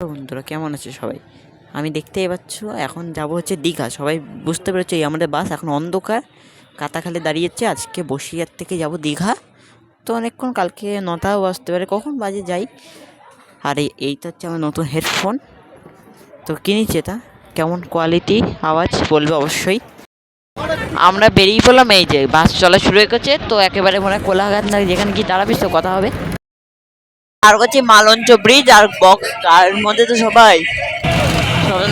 বন্ধুরা কেমন আছে সবাই? আমি দেখতেই পাচ্ছ এখন যাব হচ্ছে দীঘা। সবাই বুঝতে পেরেছো, এই আমাদের বাস এখন অন্ধকার কাতাখালে দাঁড়িয়েছে। আজকে বসিরহাট থেকে যাব দীঘা। তো অনেকক্ষণ, কালকে 9টাও বাজতে পারে, কখন বাজে যাই। আর এইটা হচ্ছে আমার নতুন হেডফোন। তো কিনেছি এটা, কেমন কোয়ালিটি আওয়াজ বলবে অবশ্যই। আমরা বেরিয়ে পড়লাম, এই যে বাস চলা শুরু হয়ে গেছে। তো একেবারে মনে হয় কোলাঘাট না, যেখানে কি দাঁড়াবি তো কথা হবে। আর হচ্ছে মালঞ্চ ব্রিজ আর বক্স, তার মধ্যে তো সবাই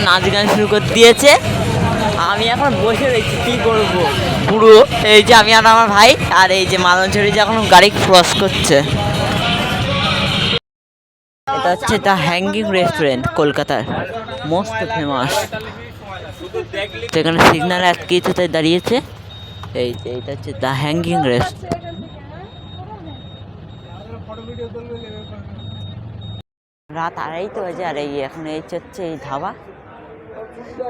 নাচ গান শুরু করে দিয়েছে। আমি এখন বসে রয়েছি, কি করবো পুরো। এই যে আমি আর আমার ভাই, আর এই যে মালঞ্চ ব্রিজ এখন গাড়ি ক্রস করছে। এটা হচ্ছে দ্য হ্যাঙ্গিং রেস্টুরেন্ট, কলকাতার মোস্ট ফেমাস। সেখানে সিগন্যাল আটকেছে তাই দাঁড়িয়েছে। এই যে এটা হচ্ছে দ্য হ্যাঙ্গিং রেস্টুরেন্ট। রাত 2:30 বাজে, আর এই এখন এই হচ্ছে এই ধাবা।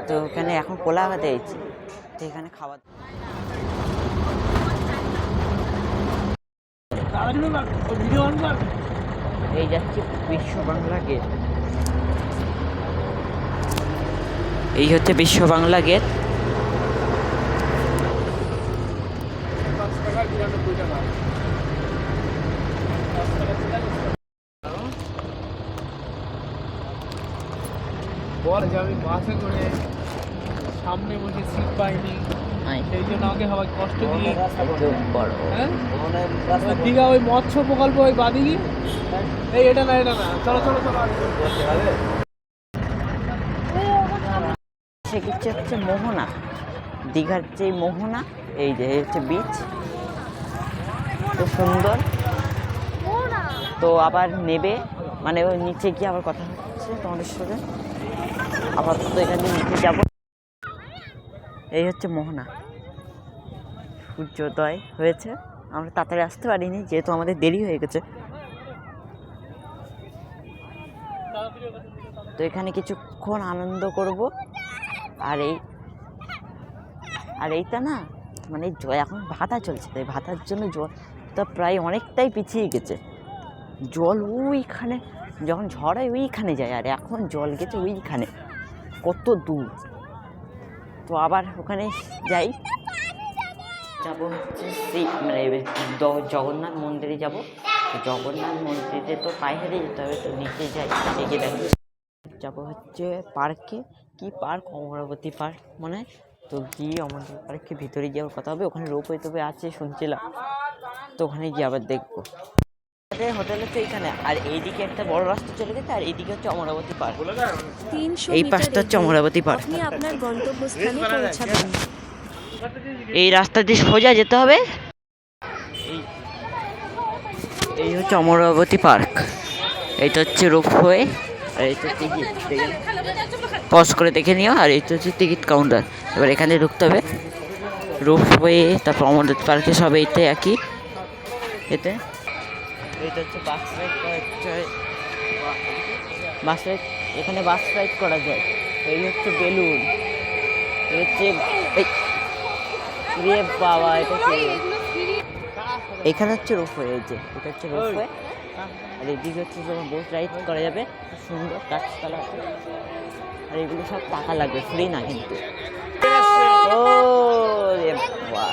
তো ওখানে এখন কোলাঘাটে এসেছি, তো এখানে খাবার এই যাচ্ছি বিশ্ব বাংলা গেট। এই হচ্ছে বিশ্ব বাংলা গেট। বল যে আমি বাসে করে সামনে বসে সিট পাইনি, সেই জন্য আমাকে সবাই কষ্ট দিয়ে দীঘা ওই মৎস্য প্রকল্প ওই বাদিকে। এই এটা না চলো চলো চলো। সে কিছু হচ্ছে মোহনা, দীঘার যে মোহনা। এই যে হচ্ছে বিচ, খুব সুন্দর। তো আবার নেবে মানে ওই নিচে গিয়ে আবার কথা হচ্ছে তোমাদের সাথে। আপাতত এখানে নিচে যাব। এই হচ্ছে মোহনা, সূর্যোদয় হয়েছে। আমরা তাড়াতাড়ি আসতে পারিনি যেহেতু আমাদের দেরি হয়ে গেছে। তো এখানে কিছুক্ষণ আনন্দ করব। আর এইটা না মানে এখন ভাতা চলছে, তাই ভাতার জন্য জলটা প্রায় অনেকটাই পিছিয়ে গেছে। জল ওইখানে যখন ঝড় হয় ওইখানে যায়, আর এখন জল গেছে ওইখানে, কত দূর। তো আবার ওখানে যাই, যাবো হচ্ছে মানে জগন্নাথ মন্দিরে যাব। জগন্নাথ মন্দিরে তো পায়ে হেঁটে যেতে হবে, তো নিচে যাই, দেখে দেখি যাবো হচ্ছে পার্কে। কি পার্ক? অমরাবতী পার্ক মনে হয়। তো গিয়ে অমরাবতী পার্কের ভিতরে যাওয়ার কথা হবে। ওখানে রোপওয়ে টোপে আছে শুনছিলাম, তো ওখানে গিয়ে আবার দেখবো। হোটেল হচ্ছে এইখানে, আর এইদিকে একটা বড় রাস্তা চলে গেছে, আর এইদিকে হচ্ছে অমরাবতী পার্ক। এই পাশটা হচ্ছে অমরাবতী পার্ক। আপনি আপনার গন্তব্যস্থানে পৌঁছাবেন। এই রাস্তা দিয়ে সোজা যেতে হবে। এই হচ্ছে অমরাবতী পার্ক। এইটা হচ্ছে রোপওয়ে, আর এইটা টিকিট পজ করে দেখে নিও। আর এইটা হচ্ছে টিকিট কাউন্টার। এবার এখানে ঢুকতে হবে। রোপওয়ে, তারপর অমরাবতী পার্কে সব এইটাই একই। এতে এইটা হচ্ছে বাস রাইড করা যায়, বাস রাইড, এখানে বাস রাইড করা যায়। এই হচ্ছে বেলুন, এই হচ্ছে বাবা, এটা এখানে হচ্ছে রোপওয়ে। এই যে এটা হচ্ছে রোপওয়ে, আর এদিকে হচ্ছে যখন বোট রাইড করা যাবে, সুন্দর গাছপালা আছে। আর এগুলো সব টাকা লাগবে, ফ্রি না কিন্তু। ও রে বাবা,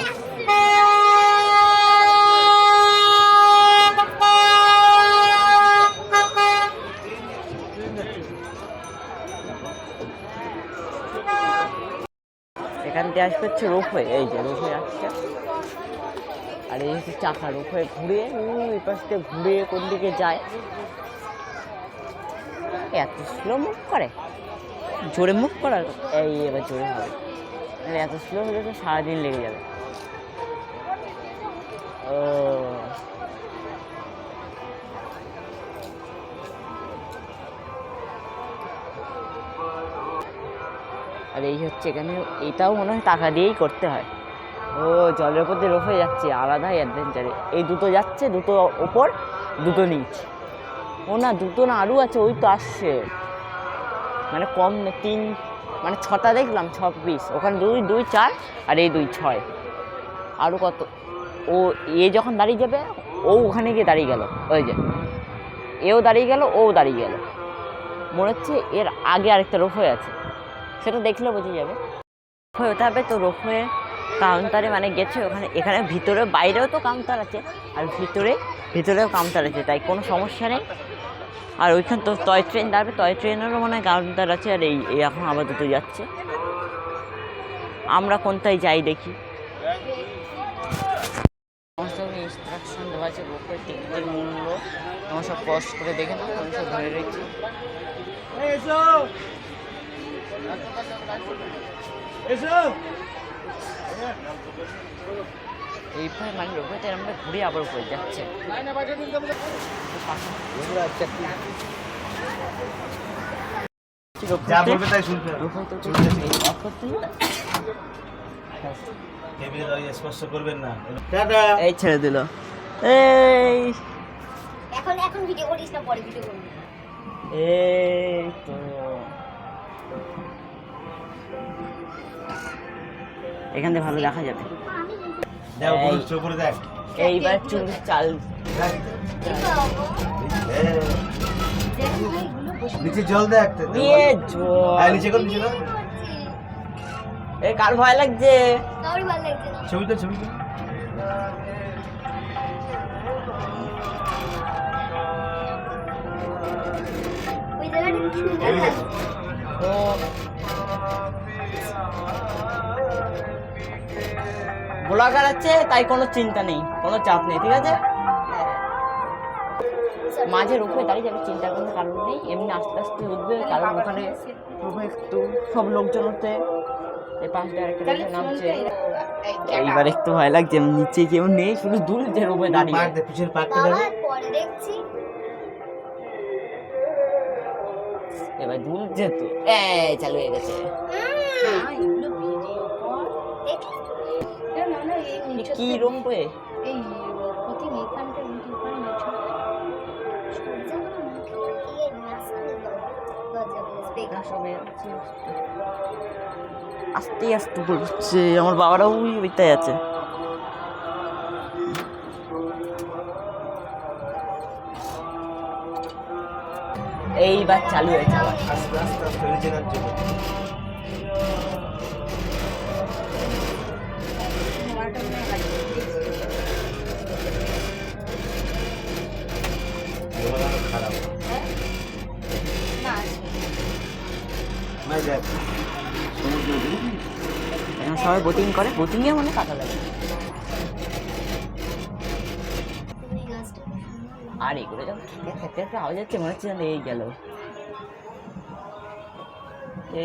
এখান থেকে আসবে হচ্ছে রোপওয়ে। এই যে রোপওয়ে আসছে, আর এই হচ্ছে চাকা। রোপওয়ে ঘুরে ওই পাশ থেকে ঘুরে কোন দিকে যায়। এত স্লো মুভ করে, জোরে মুভ করার এই এবার জোরে হবে, এত স্লো হলে তো সারাদিন লেগে যাবে। ও আর এই হচ্ছে এখানে, এটাও মনে হয় টাকা দিয়েই করতে হয়। ও জলের উপর দিয়ে রোপওয়ে যাচ্ছে, আলাদাই অ্যাডভেঞ্চারে। এই দুটো যাচ্ছে, দুটো ওপর দুটো নিচ। ও না, দুটো না আরও আছে, ওই তো আসছে। মানে কম 3 মানে 6টা দেখলাম, 6 পিস। ওখানে 2 2 4, আর এই 2 6। আরও কত? ও এ যখন দাঁড়িয়ে যাবে, ও ওখানে গিয়ে দাঁড়িয়ে গেল, ওই যে এও দাঁড়িয়ে গেল, ও দাঁড়িয়ে গেল। মনে হচ্ছে এর আগে আরেকটা রোপওয়ে আছে, সেটা দেখলে বোঝা যাবে। রোপওয়ে হতে হবে, তো রোপওয়ে কাউন্টারে মানে গেছে ওখানে, এখানে ভিতরে বাইরেও তো কাউন্টার আছে আর ভিতরেও কাউন্টার আছে, তাই কোনো সমস্যা নেই। আর ওইখানে তো টয় ট্রেন দাঁড়াবে, টয় ট্রেনেরও মনে হয় কাউন্টার আছে। আর এই এখন আপাতত যাচ্ছে, আমরা কোনটায় যাই দেখি। সমস্ত ইনস্ট্রাকশন দেওয়া আছে, রোপওয়ে টিকিটের মূল্য আমার সব কষ্ট করে দেখে না, আমি সব ধরে রেখেছি। এইভাবে মানে রোপওয়েতে আমরা ঘুরে আবার উপরে যাচ্ছে। এই ছেড়ে দিল, এই এখন ভিডিও করিস না, পরে ভিডিও করবি। এই তো এখান থেকে ভালো দেখা যাবে। এইবার চুল চাল নিচে জল দে একটা দিয়ে জল। হ্যাঁ নিচে কর, নিচে কর। এই কার ভয় লাগছে? কাউরি ভালো লাগছে না। ছবি তো ছবি তো ওই জায়গাটা কি সুন্দর হেভি লাগছে। তো গোলাকার আছে, তাই কোনো চিন্তা নেই, কোনো চাপ নেই, ঠিক আছে। মাঝের উপরে দাঁড়িয়ে যাবে, চিন্তার কোনো কারণ নেই, এমনি আস্তে আস্তে উঠবে, কারণ ওখানে একটু সব লোকজন উঠতে এই পাশে আরেকটা লোকজন নামছে। এইবার একটু ভয় লাগছে, নিচে কেউ নেই, শুধু দুলছে উপরে দাঁড়িয়ে। পার্ক দে, পিছনের পার্কটা বাবা দেখ। পরে দেখছি। এবার দুলছে তো, এই চালু হয়ে গেছে। এগুলো ভিডিও কর দেখি। না না এই নিচে কি রুমবে এই প্রতি এখানটা ভিডিও কর না। আস্তে আস্তে বলছে, আমার বাবারা ওইটাই আছে। এইবার চালু হয়েছে আবার। আস্তে আস্তে আস্তে নিচে নামছে। খারাপ না দেখ, সমুদ্র এখানে সবাই বোটিং করে, বোটিংয়ে মনে কাটা লাগে। আর এগুলো যখন খেতে খেতে আওয়াজ যাচ্ছে, মনে হচ্ছে যেন এই গেল।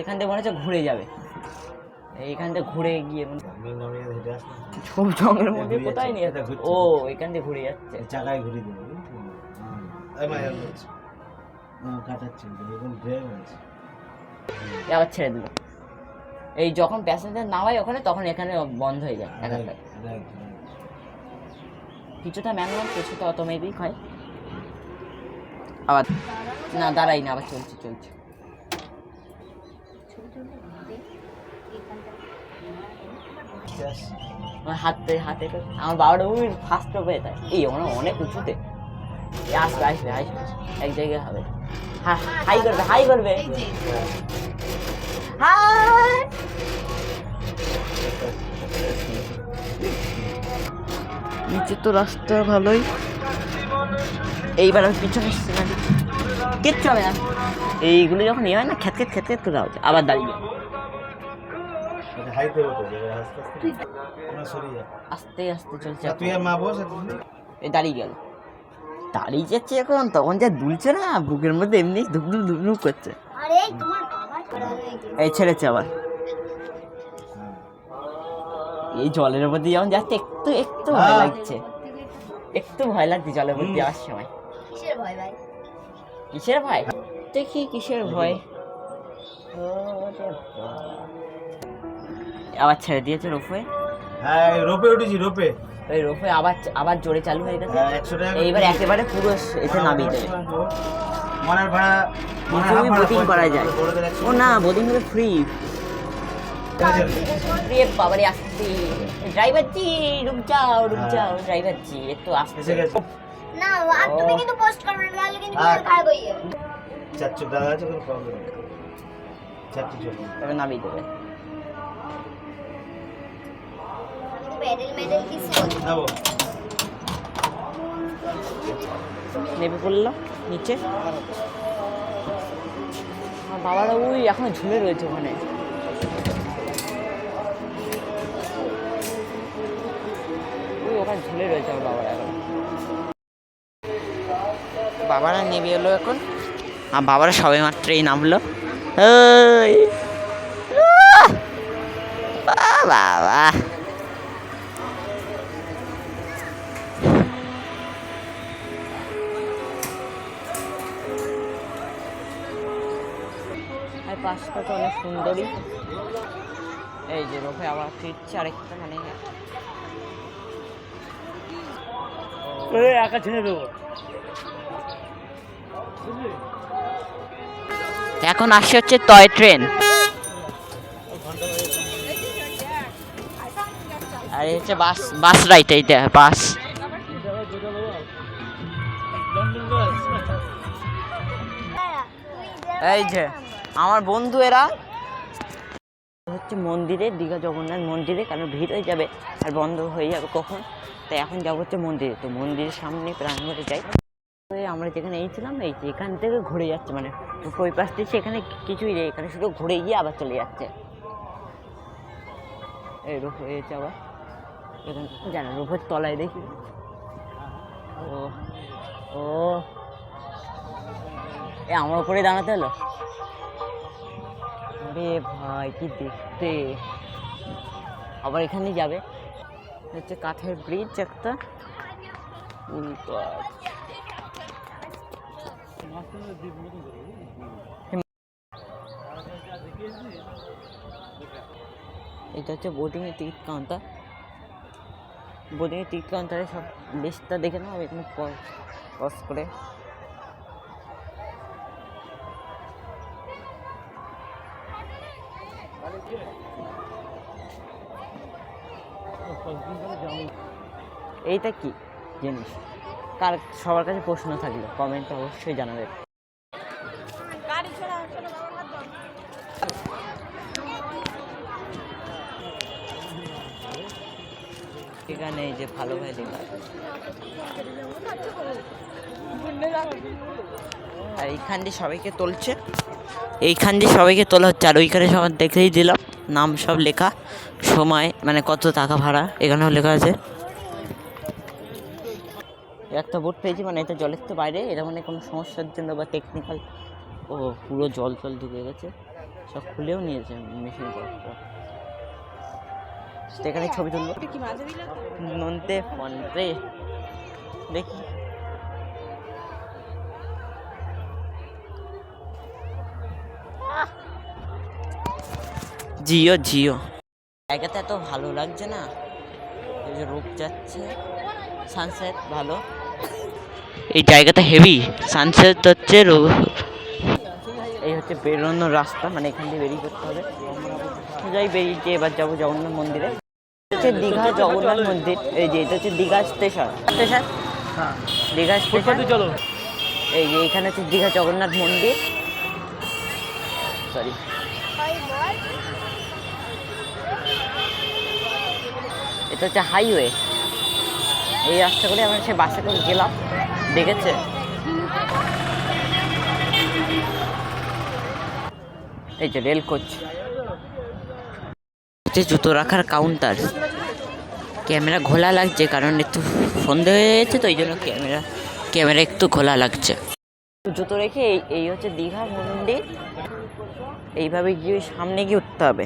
এখান থেকে মনে হচ্ছে ঘুরে যাবে, এইখান থেকে ঘুরে গিয়ে খুব জঙ্গলের মধ্যে কোথায় নিয়ে যাচ্ছে। ও এখান থেকে ঘুরে যাচ্ছে, চাকায় ঘুরে দেবে। কাটাচ্ছে আবার ছেড়ে দিল। এই যখন প্যাসেঞ্জার নামায় ওখানে, তখন এখানে বন্ধ হয়ে যায় এক একটা। কিছুটা ম্যানুয়াল, কিছুটা অটোমেটিক হয়। আবার না দাঁড়াই না, আবার চলছে চলছে। হাতে হাতে আমার বাবাটা ওই ফার্স্ট হবে, তাই এই অনেক উঁচুতে আসবে আসবে আসবে, এক জায়গায় হবে। হাই করবে হাই করবে, হাই। নিচে তো রাস্তা ভালোই। এইবার আমি পিছনে কিচ্ছু হবে না। এইগুলো যখন ইয়ে হয় না, খেত খেত খেত খেত করে আওয়াজ, আবার দাঁড়িয়ে আস্তে আস্তে চলছে। তুই আর মা বস, এই দাঁড়িয়ে গেল, দাঁড়িয়ে যাচ্ছে এখন। তখন যা দুলছে না, বুকের মধ্যে এমনি ধুকধুক ধুকধুক করছে। আরে তোমার বাবা ছড়া হয়ে গেছে। এই ছেড়েছে আবার। এই জলের মধ্যে যেমন যাচ্ছে, একটু একটু ভয় লাগছে, একটু ভয় লাগছে জলের মধ্যে যাওয়ার সময়। কিসের ভয় ভাই? কিসের ভয় দেখি, কিসের ভয়। আবার ছেড়ে দিয়েছে রোপওয়ে। হ্যাঁ রোপে উঠেছি, রোপে ওই রোপওয়ে আবার আবার জোরে চালু হয়ে গেছে। 100 টাকা এইবার একেবারে পুরো এতে নামিয়ে দেবে। মনের ভাড়া নিচে বোটিং করা যায়। ও না, বোটিং হলে ফ্রি। বাবারে আসতে, ড্রাইভার জি রুক যাও ড্রাইভার জি একটু আসতে। না আর তুমি কিন্তু পোস্ট করবে না নাহলে কিন্তু খারাপ হয়ে যাবে। চারচো দাদা আছে কোনো প্রবলেম নেই, চারটে চলো তবে নামিয়ে দেবে। মেডেল কিছু বলতে যাবো। নেমে পড়লাম নিচে। আমার বাবারা ওই এখনো ঝুলে রয়েছে ওখানে। ওই ওখানে ঝুলে রয়েছে আমার বাবারা এখন। বাবারা নেমে এলো এখন, আর বাবারা সবে মাত্রই নামলো। ওই বাবা পাশটা তো অনেক সুন্দরী। এই যে রোপে আবার ফিরছে আরেকটা, মানে একা ছেড়ে দেবো। এখন আসছে হচ্ছে টয় ট্রেন। আর এই হচ্ছে বাস, বাস রাইট, এইটা বাস। এই যে আমার বন্ধু এরা হচ্ছে মন্দিরে, দীঘা জগন্নাথ মন্দিরে, কারণ ভিড় হয়ে যাবে আর বন্ধ হয়ে যাবে কখন, তাই এখন যাবো হচ্ছে মন্দিরে। তো মন্দিরের সামনে প্রাঙ্গণে যাই। আমরা যেখানে এই ছিলাম, এই যে এখান থেকে ঘুরে যাচ্ছে, মানে ওই পাশ থেকে এখানে কিছুই নেই, এখানে শুধু ঘুরে গিয়ে আবার চলে যাচ্ছে। এই রূপ হয়েছে আবার এখানে, জানো রূপের তলায় দেখি। ও ও এ আমার উপরে দাঁড়াতে হলো। আরে ভাই কি দেখতে, আবার এখানে যাবে হচ্ছে কাঠের ব্রিজ একটা। এটা হচ্ছে বোটিং এর টিকিট কাউন্টার। বোটিং এর টিকিট কাউন্টারে সব লিস্টটা দেখে নাও এখানে পজ করে। এইটা কি জিনিস, কার সবার কাছে প্রশ্ন থাকলে কমেন্টে অবশ্যই জানাবে। এখানে এই যে ভালো ভাই লেখা, আর এইখান দিয়ে সবাইকে তুলছে, এইখান দিয়ে সবাইকে তোলা হচ্ছে। আর ওইখানে সবার দেখেই দিলাম নাম সব লেখা, সময় মানে কত টাকা ভাড়া এখানেও লেখা আছে। একটা বোট পেয়েছি, মানে এটা জলের তো বাইরে, এটা মানে কোনো সমস্যার জন্য বা টেকনিক্যাল। ও পুরো জল ঢুকে গেছে, সব খুলেও নিয়েছে মেশিন। এখানে ছবি তুলবো নন্তে ফন্টে দেখি। জিও জিও জায়গাটা এত ভালো লাগছে না, এই যে রূপ যাচ্ছে, সানসেট ভালো, এই জায়গাটা হেভি, সানসেট হচ্ছে। এই হচ্ছে বেরোনোর রাস্তা, মানে এখান দিয়ে বেরিয়ে করতে হবে। যাই বেরিয়েছে, এবার যাবো জগন্নাথ মন্দিরে। হচ্ছে দীঘা জগন্নাথ মন্দির। এই যে এটা হচ্ছে Digha station, station Digha station. চলো এই যে এখানে হচ্ছে দীঘা জগন্নাথ মন্দির, সরি এটা হচ্ছে হাইওয়ে। এই রাস্তা করে আমরা সে বাসে করে গেলাম, দেখেছে। এই যে রেল কোচ, জুতো রাখার কাউন্টার। ক্যামেরা ঘোলা লাগছে কারণ একটু সন্ধে হয়ে গেছে, তো এই জন্য ক্যামেরা একটু ঘোলা লাগছে। জুতো রেখে এই হচ্ছে দীঘা মন্দির, এইভাবে গিয়ে সামনে গিয়ে উঠতে হবে।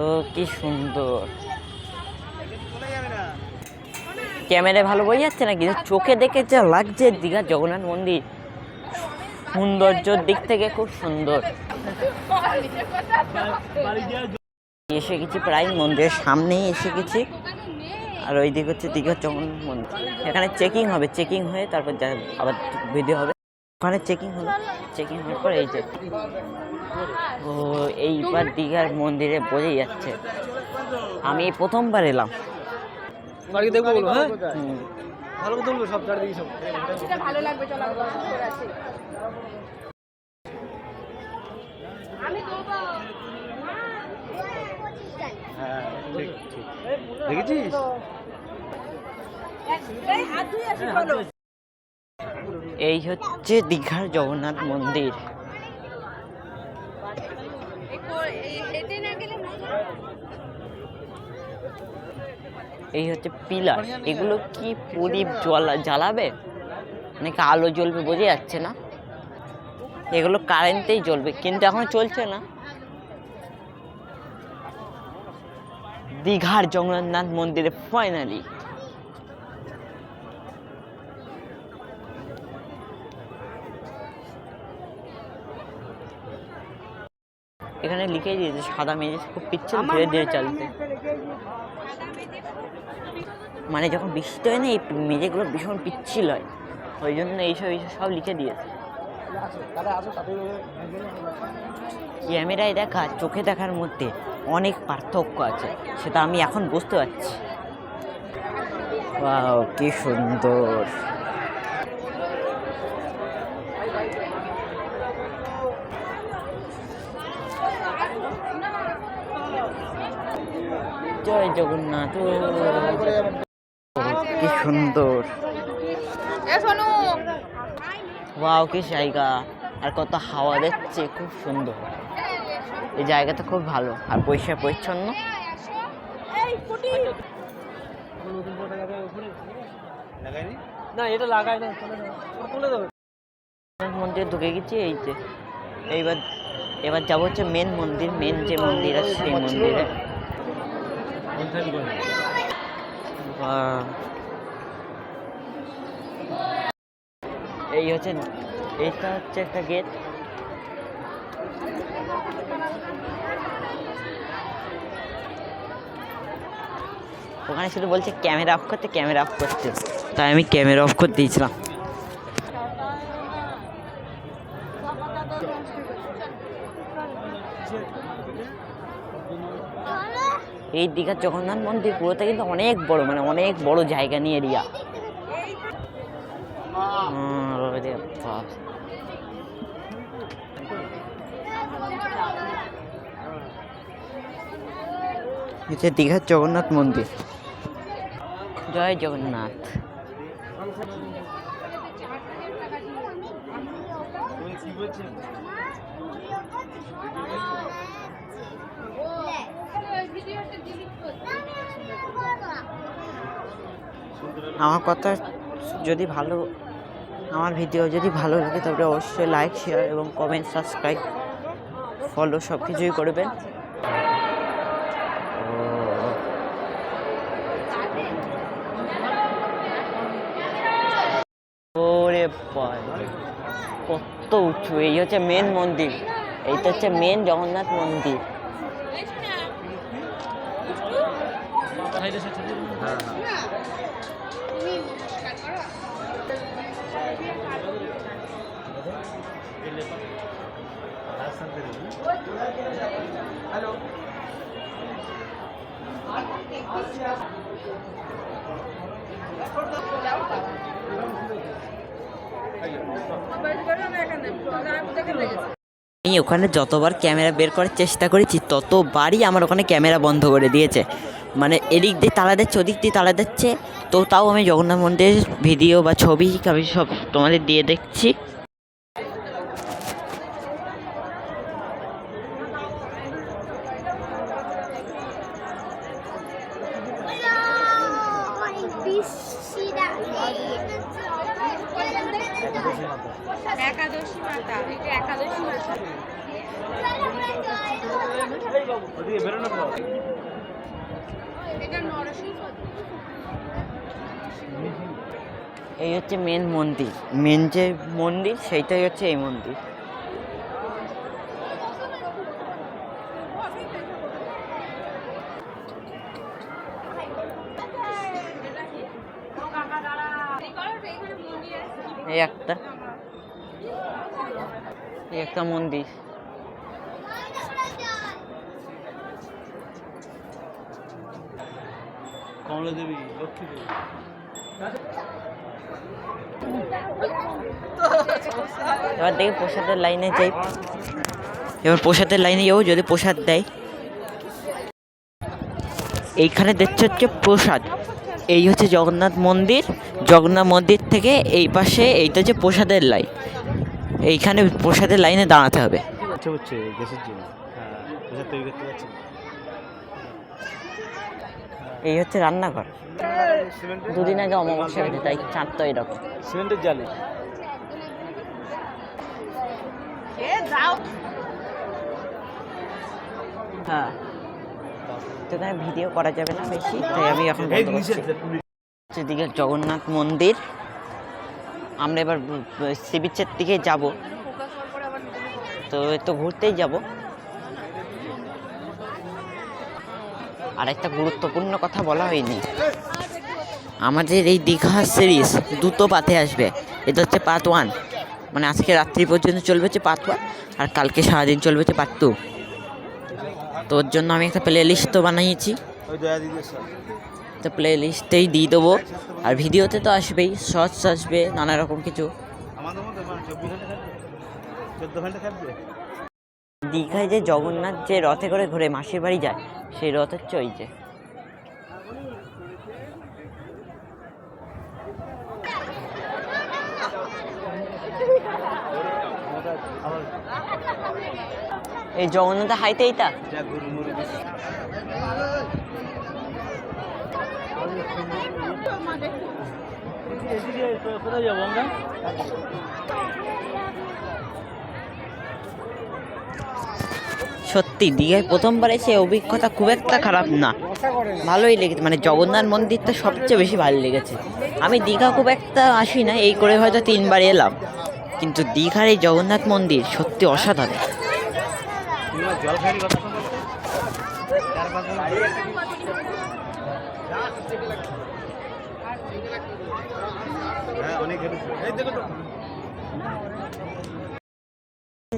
ও কি সুন্দর, ক্যামেরায় ভালো বোঝা যাচ্ছে না, কিন্তু চোখে দেখে যা লাগছে দীঘা জগন্নাথ মন্দির, সৌন্দর্যর দিক থেকে খুব সুন্দর। এসে গেছি প্রায় মন্দিরের সামনেই এসে গেছি। আর ওই দিক হচ্ছে দীঘা জগন্নাথ মন্দির। এখানে চেকিং হবে, চেকিং হয়ে তারপর আবার ভিডিও হবে। ওখানে চেকিং হলো, চেকিং হওয়ার পর এই যে ও এইবার দীঘার মন্দিরে বোঝাই যাচ্ছে। আমি প্রথমবার এলাম, বাড়িতে দেখবো বলো, হ্যাঁ হুম। ভালো করে তুলবো সব চারিদিকে সব। সেটা ভালো লাগবে, চলো আমি পছন্দ করে আছি। আমি করবো। হ্যাঁ ঠিক ঠিক দেখেছিস এই হাত ধুয়ে আসি বলো। এই হচ্ছে দীঘার জগন্নাথ মন্দির। হেঁটে না গেলে এই হচ্ছে পিলার, এগুলো কি প্রদীপ জ্বালাবে নাকি আলো জ্বলবে বোঝা যাচ্ছে না। এগুলো কারেন্টেই জ্বলবে, কিন্তু এখন চলছে না। দীঘার জগন্নাথ মন্দিরে ফাইনালি এখানে লিখে দিয়েছে সাদা মেঝে খুব পিচ্ছিল, ধীরে ধীরে চলতে। মানে যখন বৃষ্টি হয় না, এই মেঝেগুলো ভীষণ পিচ্ছিল হয়, ওই জন্য এইসব সব লিখে দিয়েছে। ক্যামেরায় দেখা চোখে দেখার মধ্যে অনেক পার্থক্য আছে, সেটা আমি এখন বুঝতে পারছি। ওয়াও কি সুন্দর। জয় জগন্নাথ, কি সুন্দর। ওয়াও কি জায়গা, আর কত হাওয়া দিচ্ছে, খুব সুন্দর। এই জায়গাটা খুব ভালো আর পরিষ্কার পরিচ্ছন্ন। না এটা লাগাই না, তুলে দেবো। মন্দিরে ঢুকে গেছি, এই যে এবার যাবো হচ্ছে মেন মন্দির, মেন যে মন্দির আছে সেই মন্দিরে। এই হচ্ছে, এইটা হচ্ছে একটা গেট। ওখানে শুধু বলছে ক্যামেরা অফ করতে, ক্যামেরা অফ করতে, তাই আমি ক্যামেরা অফ করে দিয়েছিলাম। এই দীঘার জগন্নাথ মন্দির পুরোটা কিন্তু অনেক বড়, মানে অনেক বড় জায়গা নিয়ে এরিয়া। এটা দীঘার জগন্নাথ মন্দির। জয় জগন্নাথ। আমার কথা যদি ভালো, আমার ভিডিও যদি ভালো লাগে তবে অবশ্যই লাইক, শেয়ার এবং কমেন্ট, সাবস্ক্রাইব, ফলো সব কিছুই করবেন। ওরে কত উঁচু। এই হচ্ছে মেন মন্দির, এইটা হচ্ছে মেন জগন্নাথ মন্দির। আমি ওখানে যতবার ক্যামেরা বের করার চেষ্টা করেছি ততবারই আমার ওখানে ক্যামেরা বন্ধ করে দিয়েছে। মানে এদিক দিয়ে তালা দিচ্ছে, ওদিক দিয়ে তালা দিচ্ছে, তো তাও আমি জগন্নাথ মন্দিরের ভিডিও বা ছবি আমি সব তোমাদের দিয়ে দেখছি। একাদশী মাতা, এটা একাদশী মাতা। এটা নরসিংহ। এই হচ্ছে মেন মন্দির, মেন যে মন্দির সেইটাই হচ্ছে এই মন্দির। এই একটা মন্দির। কমলা দেবী, লক্ষ্মী দেবী। এবার দেখি প্রসাদের লাইনে যাই, এবার প্রসাদের লাইনে যাবো যদি প্রসাদ দেয়। এইখানে দেখছে হচ্ছে প্রসাদ, এই হচ্ছে জগন্নাথ মন্দির। জগন্নাথ মন্দির থেকে এই পাশে এইটা হচ্ছে প্রসাদের লাইন, এইখানে প্রসাদের লাইনে দাঁড়াতে হবে। আচ্ছা হচ্ছে গ্যাসের জন্য প্রসাদ তৈরি করতে পারছি না। এই হচ্ছে রান্নাঘর, দুদিন আগে অমাবস্যা হয়েছে তাই চাঁদ তো এরকম। সিমেন্টের জালি। হ্যাঁ, তো এখানে ভিডিও করা যাবে না বেশি, তাই আমি এখন বন্ধ করছি। সেদিকে জগন্নাথ মন্দির, আমরা এবার সি বিচের দিকে যাব, তো তো ঘুরতেই যাব। আর একটা গুরুত্বপূর্ণ কথা বলা হয়নি, আমাদের এই দীঘা সিরিজ দুটো পাতে আসবে। এটা হচ্ছে পার্ট 1, মানে আজকে রাত্রি পর্যন্ত চলবে হচ্ছে পার্ট 1, আর কালকে সারাদিন চলবে হচ্ছে পার্ট 2। তো ওর জন্য আমি একটা প্লে লিস্ট তো বানিয়েছি, তো প্লে লিস্টেই দিয়ে দেবো। আর ভিডিওতে তো আসবেই, শর্টস আসবে, নানা রকম কিছু। দীঘায় যে জগন্নাথ যে রথে করে ঘুরে মাসির বাড়ি যায়, সেই রথ হচ্ছে ওই যে। এই জগন্নাথ হাইতে এইটা কোথায় যাবো আমরা? সত্যি দীঘায় প্রথমবার এসে অভিজ্ঞতা খুব একটা খারাপ না, ভালোই লেগেছে। মানে জগন্নাথ মন্দিরটা সবচেয়ে বেশি ভালো লেগেছে। আমি দীঘা খুব একটা আসি না, এই করে হয়তো 3 বার এলাম, কিন্তু দীঘার এই জগন্নাথ মন্দির সত্যি অসাধারণ। জল খাই কথা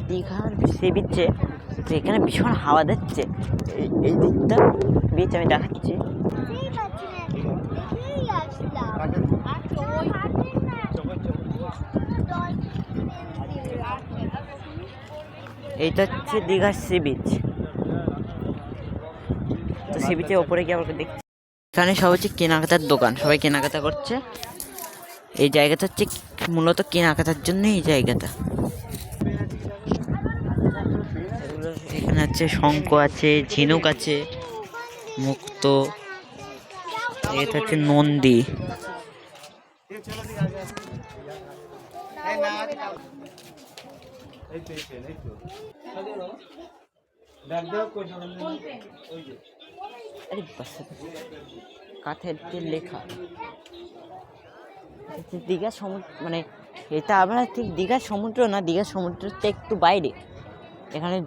দীঘার সি বিচে এখানে ভীষণ হাওয়া দিচ্ছে, এই দিকটা বিচ আমি দেখাচ্ছি। এইটা হচ্ছে দীঘার সি বিচ। তো সি বিচের ওপরে গিয়ে আবার দেখছি, এখানে সব হচ্ছে কেনাকাটার দোকান, সবাই কেনাকাটা করছে। এই জায়গাটা হচ্ছে মূলত কেনাকাটার জন্য এই জায়গাটা। এখানে আছে শঙ্খ আছে, ঝিনুক আছে, মুক্ত, এটা হচ্ছে নন্দী। কাঠের দিয়ে লেখা দীঘার সমুদ্র, মানে এটা আমরা ঠিক দীঘার সমুদ্র না, দীঘার সমুদ্রটা একটু বাইরে। এখানে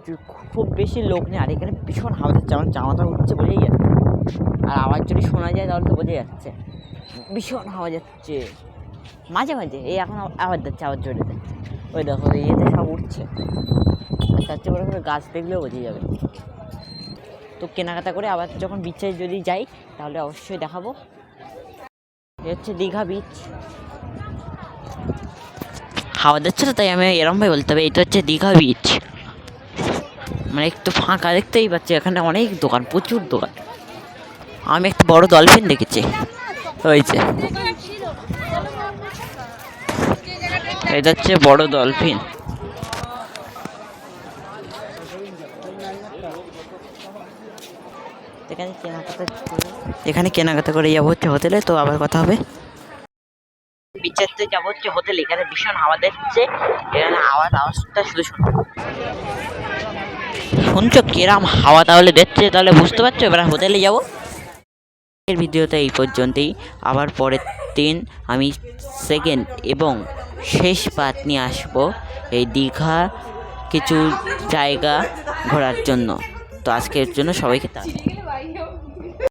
খুব বেশি লোক নেই, আর এখানে ভীষণ হাওয়া যাচ্ছে, আমার জামাটা উঠছে বোঝাই যাচ্ছে। আর আওয়াজ যদি শোনা যায় তাহলে তো বোঝা যাচ্ছে, ভীষণ হাওয়া যাচ্ছে মাঝে মাঝে। এই এখন আওয়াজ যাচ্ছে, আওয়াজ জোরে যাচ্ছে, ওই দেখো ইয়েতে সব উঠছে। তার চেয়ে বড় করে গাছ দেখলেও বোঝা যাবে। তো কেনাকাটা করে আবার যখন বিচে যদি যাই তাহলে অবশ্যই দেখাবো। এ হচ্ছে দীঘা বিচ, হাওয়া দিচ্ছে না তাই আমি এরমভাবে বলতে হবে এটা হচ্ছে দীঘা বিচ। মানে একটু ফাঁকা দেখতেই পাচ্ছি, এখানে অনেক দোকান, প্রচুর দোকান। আমি একটা বড় ডলফিন দেখেছি, হয়েছে এটা হচ্ছে বড় ডলফিন। এখানে কেনাকাটা করে যাবো হচ্ছে হোটেলে, তো আবার কথা হবে। বিচেতে যাবো হচ্ছে হোটেলে, এখানে ভীষণ হাওয়া দিচ্ছে, এখানে আওয়াজটা শুধু শুনছো কিরাম হাওয়া তাহলে দিচ্ছে, তাহলে বুঝতে পারছো। এবার হোটেলে যাবো। এর ভিডিওটা এই পর্যন্তই, আবার পরের দিন আমি সেকেন্ড এবং শেষ পার্ট নিয়ে আসবো এই দীঘা কিছু জায়গা ঘোরার জন্য। তো আজকের জন্য সবাইকে